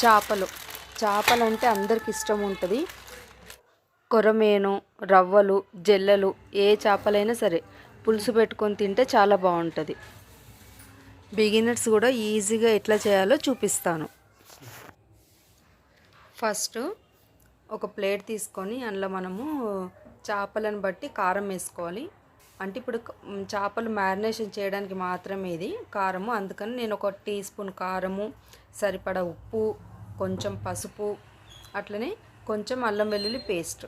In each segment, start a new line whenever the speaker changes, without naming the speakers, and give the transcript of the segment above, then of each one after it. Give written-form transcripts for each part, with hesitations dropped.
చేపలు చేపలంటే అందరికి ఇష్టం ఉంటుంది. కొరమేను, రవ్వలు, జెల్లలు ఏ చేపలైనా సరే పులుసు పెట్టుకొని తింటే చాలా బాగుంటుంది. బిగినర్స్ కూడా ఈజీగా ఎట్లా చేయాలో చూపిస్తాను. ఫస్ట్ ఒక ప్లేట్ తీసుకొని అందులో మనము చేపలను బట్టి కారం వేసుకోవాలి. అంటే ఇప్పుడు చేపలు మ్యారినేషన్ చేయడానికి మాత్రమే ఇది కారము. అందుకని నేను ఒక టీ స్పూన్ కారము, సరిపడా ఉప్పు, కొంచెం పసుపు, అట్లనే కొంచెం అల్లం వెల్లుల్లి పేస్ట్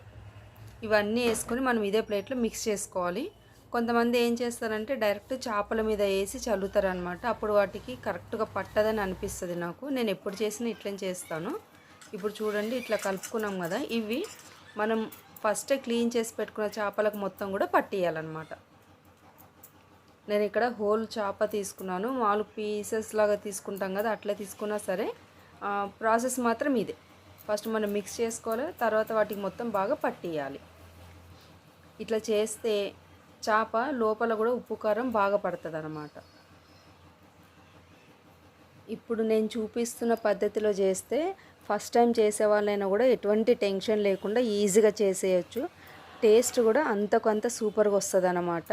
ఇవన్నీ వేసుకొని మనం ఇదే ప్లేట్లో మిక్స్ చేసుకోవాలి. కొంతమంది ఏం చేస్తారంటే డైరెక్ట్ చేపల మీద వేసి చల్లుతారు అనమాట. అప్పుడు వాటికి కరెక్ట్గా పట్టదని అనిపిస్తుంది నాకు. నేను ఎప్పుడు చేసినా ఇట్లనే చేస్తాను. ఇప్పుడు చూడండి ఇట్లా కలుపుకున్నాం కదా, ఇవి మనం ఫస్టే క్లీన్ చేసి పెట్టుకున్న చేపలకు మొత్తం కూడా పట్టియాలన్నమాట. నేను ఇక్కడ హోల్ చేప తీసుకున్నాను. 4 పీసెస్ లాగా తీసుకుంటాం కదా, అట్లా తీసుకున్నా సరే ప్రాసెస్ మాత్రం ఇదే. ఫస్ట్ మనం మిక్స్ చేసుకోవాలి, తర్వాత వాటికి మొత్తం బాగా పట్టియాలి. ఇట్లా చేస్తే చేప లోపల కూడా ఉప్పు కారం బాగా పడుతుంది అన్నమాట. ఇప్పుడు నేను చూపిస్తున్న పద్ధతిలో చేస్తే ఫస్ట్ టైం చేసే వాళ్ళైనా కూడా ఎటువంటి టెన్షన్ లేకుండా ఈజీగా చేసేయచ్చు. టేస్ట్ కూడా అంతకంత సూపర్గా వస్తుంది అన్నమాట.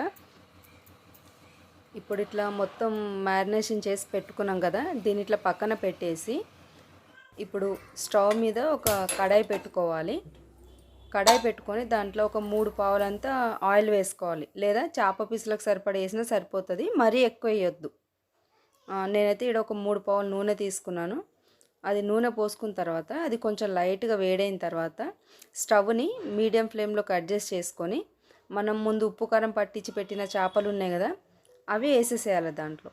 ఇప్పుడు ఇట్లా మొత్తం మ్యారినేషన్ చేసి పెట్టుకున్నాం కదా, దీని ఇట్లా పక్కన పెట్టేసి ఇప్పుడు స్టవ్ మీద ఒక కడాయి పెట్టుకోవాలి. కడాయి పెట్టుకొని దాంట్లో ఒక 3 పావులంతా ఆయిల్ వేసుకోవాలి, లేదా చేప పీసులకు సరిపడా వేసినా సరిపోతుంది, మరీ ఎక్కువ వేయొద్దు. నేనైతే ఇక్కడ ఒక 3 పావులు నూనె తీసుకున్నాను. అది నూనె పోసుకున్న తర్వాత అది కొంచెం లైట్గా వేడైన తర్వాత స్టవ్ని మీడియం ఫ్లేమ్లోకి అడ్జస్ట్ చేసుకొని మనం ముందు ఉప్పు కారం పట్టించి పెట్టిన చేపలు ఉన్నాయి కదా, అవి వేసేసేయాలి దాంట్లో.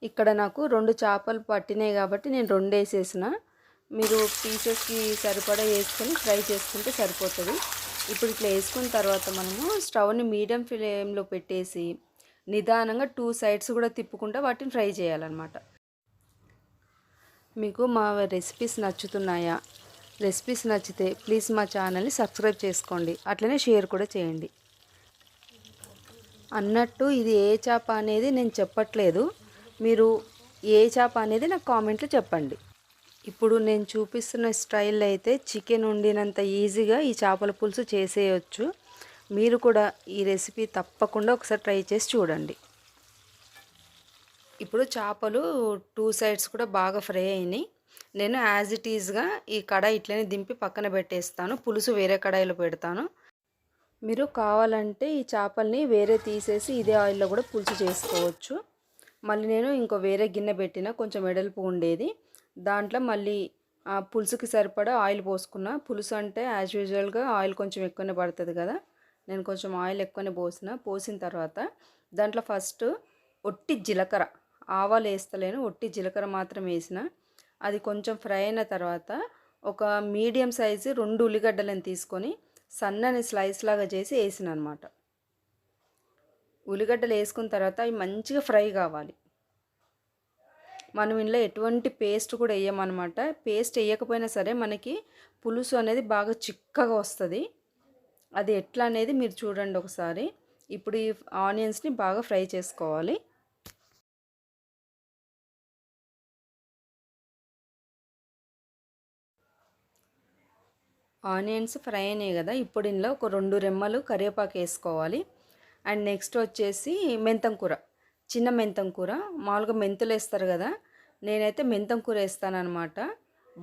ఇక్కడ నాకు 2 చేపలు పట్టినాయి కాబట్టి నేను 2 వేసేసిన. మీరు పీసెస్కి సరిపడా వేసుకొని ఫ్రై చేసుకుంటే సరిపోతుంది. ఇప్పుడు ఇట్లా వేసుకున్న తర్వాత మనము స్టవ్ని మీడియం ఫ్లేమ్లో పెట్టేసి నిదానంగా 2 సైడ్స్ కూడా తిప్పుకుంటూ వాటిని ఫ్రై చేయాలన్నమాట. మీకు మా రెసిపీస్ నచ్చుతున్నాయా? రెసిపీస్ నచ్చితే ప్లీజ్ మా ఛానల్ని సబ్స్క్రైబ్ చేసుకోండి, అట్లనే షేర్ కూడా చేయండి. అన్నట్టు ఇది ఏ చేప అనేది నేను చెప్పట్లేదు, మీరు ఏ చేప అనేది నాకు కామెంట్లో చెప్పండి. ఇప్పుడు నేను చూపిస్తున్న స్టైల్ అయితే చికెన్ వండినంత ఈజీగా ఈ చేపల పులుసు చేసేయచ్చు. మీరు కూడా ఈ రెసిపీ తప్పకుండా ఒకసారి ట్రై చేసి చూడండి. ఇప్పుడు చేపలు 2 సైడ్స్ కూడా బాగా ఫ్రై అయినాయి. నేను యాజ్ ఇట్ ఈజ్గా ఈ కడాయి ఇట్లనే దింపి పక్కన పెట్టేస్తాను. పులుసు వేరే కడాయిలో పెడతాను. మీరు కావాలంటే ఈ చేపల్ని వేరే తీసేసి ఇదే ఆయిల్లో కూడా పులుసు చేసుకోవచ్చు. మళ్ళీ నేను ఇంకో వేరే గిన్నె పెట్టిన, కొంచెం వెడల్పు ఉండేది. దాంట్లో మళ్ళీ పులుసుకి సరిపడా ఆయిల్ పోసుకున్న. పులుసు అంటే యాజ్ యూజువల్గా ఆయిల్ కొంచెం ఎక్కువనే పడుతుంది కదా, నేను కొంచెం ఆయిల్ ఎక్కువనే పోసిన తర్వాత దాంట్లో ఫస్ట్ ఒట్టి జీలకర్ర, ఆవాలు వేస్తలేను, ఒట్టి జీలకర్ర మాత్రం వేసిన. అది కొంచెం ఫ్రై అయిన తర్వాత ఒక మీడియం సైజు 2 ఉల్లిగడ్డలను తీసుకొని సన్నని స్లైస్ లాగా చేసి వేసిన అనమాట. ఉల్లిగడ్డలు వేసుకున్న తర్వాత అవి మంచిగా ఫ్రై కావాలి. మనం ఇందులో ఎటువంటి పేస్ట్ కూడా వేయమన్నమాట. పేస్ట్ వేయకపోయినా సరే మనకి పులుసు అనేది బాగా చిక్కగా వస్తుంది. అది ఎట్లా అనేది మీరు చూడండి ఒకసారి. ఇప్పుడు ఈ ఆనియన్స్ని బాగా ఫ్రై చేసుకోవాలి. ఆనియన్స్ ఫ్రై అయినాయి కదా, ఇప్పుడు ఇందులో ఒక 2 రెమ్మలు కరివేపాకు వేసుకోవాలి. అండ్ నెక్స్ట్ వచ్చేసి మెంతం కూర, చిన్న మెంతం కూర. మామూలుగా మెంతులు వేస్తారు కదా, నేనైతే మెంతం కూర వేస్తానన్నమాట.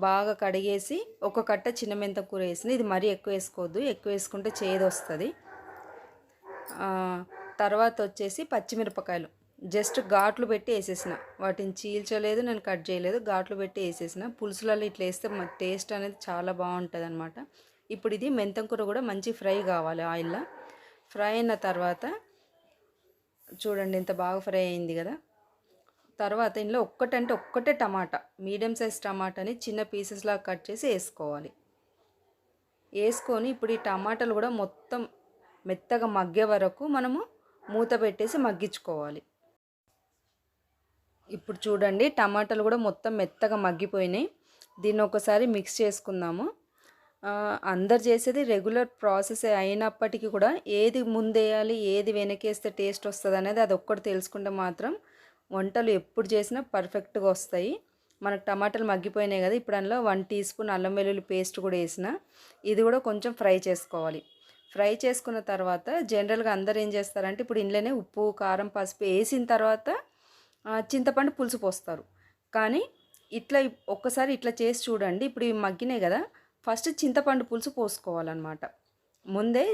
బాగా కడిగేసి ఒక కట్ట చిన్న మెంతం కూర వేసిన. ఇది మరీ ఎక్కువ వేసుకోవద్దు, ఎక్కువ వేసుకుంటే చేదు వస్తుంది. తర్వాత వచ్చేసి పచ్చిమిరపకాయలు జస్ట్ ఘాట్లు పెట్టి వేసేసిన. వాటిని చీల్చలేదు, నేను కట్ చేయలేదు, ఘాట్లు పెట్టి వేసేసిన. పులుసులలో ఇట్లా వేస్తే టేస్ట్ అనేది చాలా బాగుంటుంది అనమాట. ఇప్పుడు ఇది మెంతం కూర కూడా మంచి ఫ్రై కావాలి ఆయిల్లో. ఫ్రై అయిన తర్వాత చూడండి ఎంత బాగా ఫ్రై అయింది కదా. తర్వాత ఇందులో ఒక్కటే టమాటా, మీడియం సైజ్ టమాటాని చిన్న పీసెస్లా కట్ చేసి వేసుకోవాలి. వేసుకొని ఇప్పుడు ఈ టమాటాలు కూడా మొత్తం మెత్తగా మగ్గే వరకు మనము మూత పెట్టేసి మగ్గించుకోవాలి. ఇప్పుడు చూడండి టమాటాలు కూడా మొత్తం మెత్తగా మగ్గిపోయినాయి. దీన్ని ఒకసారి మిక్స్ చేసుకుందాము. అందరు చేసేది రెగ్యులర్ ప్రాసెస్ అయినప్పటికీ కూడా ఏది ముందేయాలి, ఏది వెనకేస్తే టేస్ట్ వస్తుంది అనేది అది ఒక్కటి తెలుసుకుంటే మాత్రం వంటలు ఎప్పుడు చేసినా పర్ఫెక్ట్గా వస్తాయి. మనకు టమాటాలు మగ్గిపోయినాయి కదా, ఇప్పుడు అందులో 1 టీ స్పూన్ అల్లం వెల్లుల్లి పేస్ట్ కూడా వేసిన. ఇది కూడా కొంచెం ఫ్రై చేసుకోవాలి. ఫ్రై చేసుకున్న తర్వాత జనరల్గా అందరు ఏం చేస్తారంటే ఇప్పుడు ఇంట్లోనే ఉప్పు కారం పసుపు వేసిన తర్వాత చింతపండు పులుసు పోస్తారు. కానీ ఇట్లా ఒక్కసారి ఇట్లా చేసి చూడండి. ఇప్పుడు ఇవి మగ్గినాయి కదా, ఫస్ట్ చింతపండు పులుసు పోసుకోవాలన్నమాట. ముందే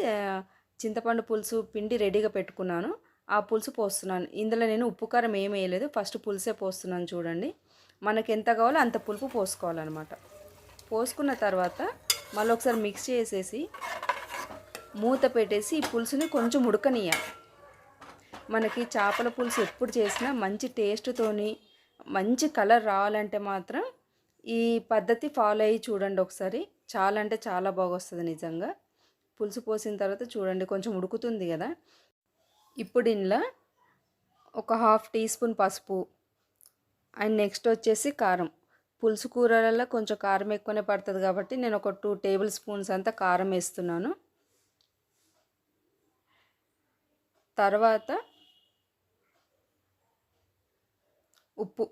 చింతపండు పులుసు పిండి రెడీగా పెట్టుకున్నాను, ఆ పులుసు పోస్తున్నాను. ఇందులో నేను ఉప్పు కారం ఏమి వేయలేదు, ఫస్ట్ పులుసే పోస్తున్నాను. చూడండి, మనకి ఎంత కావాలో అంత పులుపు పోసుకోవాలన్నమాట. పోసుకున్న తర్వాత మళ్ళీ ఒకసారి మిక్స్ చేసేసి మూత పెట్టేసి ఈ పులుసుని కొంచెం ఉడకనియాలి. మనకి చేపల పులుసు ఎప్పుడు చేసినా మంచి టేస్ట్తోని మంచి కలర్ రావాలంటే మాత్రం ఈ పద్ధతి ఫాలో అయ్యి చూడండి ఒకసారి. చాలా అంటే చాలా బాగా వస్తుంది నిజంగా. పులుసు పోసిన తర్వాత చూడండి కొంచెం ఉడుకుతుంది కదా, ఇప్పుడు ఇందులో ఒక 1/2 టీ స్పూన్ పసుపు అండ్ నెక్స్ట్ వచ్చేసి కారం. పులుసు కూరలలో కొంచెం కారం ఎక్కువనే పడుతుంది కాబట్టి నేను ఒక 2 టేబుల్ స్పూన్స్ అంతా కారం వేస్తున్నాను. తర్వాత ఉప్పు,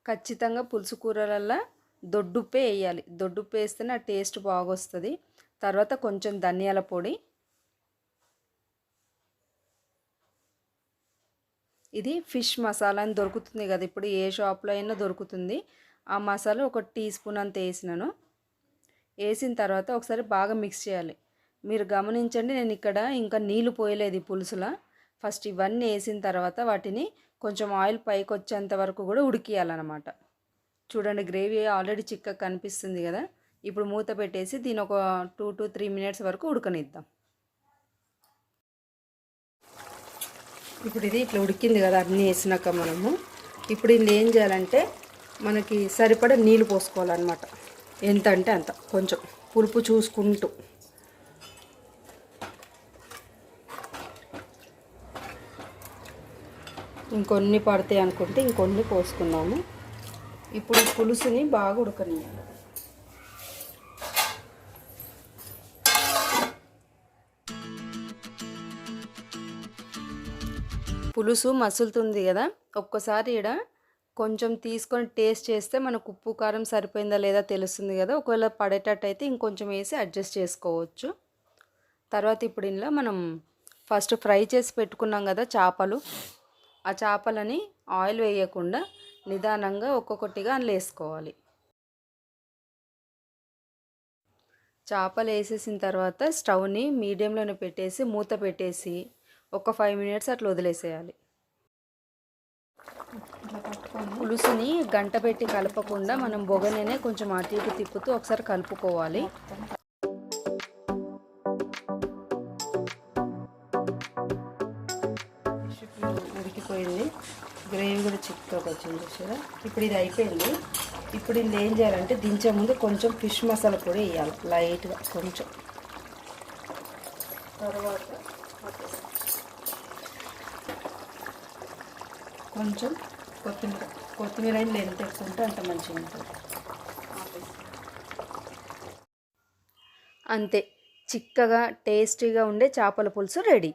ఖచ్చితంగా పులుసు కూరలలో దొడ్డుప్పే వేయాలి. దొడ్డుప్పు వేస్తేనే ఆ టేస్ట్ బాగొస్తుంది. తర్వాత కొంచెం ధనియాల పొడి, ఇది ఫిష్ మసాలా అని దొరుకుతుంది కదా, ఇప్పుడు ఏ షాప్లో అయినా దొరుకుతుంది. ఆ మసాలా ఒక టీ స్పూన్ అంత వేసినాను. వేసిన తర్వాత ఒకసారి బాగా మిక్స్ చేయాలి. మీరు గమనించండి, నేను ఇక్కడ ఇంకా నీళ్ళు పోయలేదు ఈ పులుసులో. ఫస్ట్ ఇవన్నీ వేసిన తర్వాత వాటిని కొంచెం ఆయిల్ పైకి వచ్చేంత వరకు కూడా ఉడికియాలన్నమాట. చూడండి గ్రేవీ ఆల్రెడీ చిక్కగా కనిపిస్తుంది కదా. ఇప్పుడు మూత పెట్టేసి దీని ఒక 2 to 3 మినిట్స్ వరకు ఉడకనిద్దాం. ఇప్పుడు ఇది ఇట్లా ఉడికింది కదా అన్నీ వేసినాక మనము ఇప్పుడు ఇందులో ఏం చేయాలంటే మనకి సరిపడా నీళ్ళు పోసుకోవాలన్నమాట. ఎంత అంటే అంత, కొంచెం పులుపు చూసుకుంటూ. ఇంకొన్ని పడతాయి అనుకుంటే ఇంకొన్ని పోసుకున్నాము. ఇప్పుడు పులుసుని బాగా ఉడకనియాలి. పులుసు మసులుతుంది కదా, ఒక్కసారి ఇక్కడ కొంచెం తీసుకొని టేస్ట్ చేస్తే మనకు ఉప్పు కారం సరిపోయిందా లేదా తెలుస్తుంది కదా. ఒకవేళ పడేటట్టు అయితే ఇంకొంచెం వేసి అడ్జస్ట్ చేసుకోవచ్చు. తర్వాత ఇప్పుడు ఇందులో మనం ఫస్ట్ ఫ్రై చేసి పెట్టుకున్నాం కదా చేపలు, ఆ చేపలని ఆయిల్ వేయకుండా నిదానంగా ఒక్కొక్కటిగా అందులో వేసుకోవాలి. చేపలు వేసేసిన తర్వాత స్టవ్ని మీడియంలోనే పెట్టేసి మూత పెట్టేసి ఒక 5 మినిట్స్ అట్లా వదిలేసేయాలి. పులుసుని గంట పెట్టి కలపకుండా మనం బొగనేనే కొంచెం అటు ఇటు తిప్పుతూ ఒకసారి కలుపుకోవాలి. ఉడికిపోయింది, గ్రేవీ కూడా చిక్కగా వచ్చింది చూసారా. ఇప్పుడు ఇది అయిపోయింది. ఇప్పుడు ఇది ఏం చేయాలంటే దించే ముందు కొంచెం ఫిష్ మసాలా కూడా వేయాలి లైట్గా కొంచెం. తర్వాత కొంచెం కొత్తిమీర అయినా ఎంత ఎక్కుంటే అంత మంచిగా ఉంటుంది. అంతే, చిక్కగా టేస్టీగా ఉండే చేపల పులుసు రెడీ.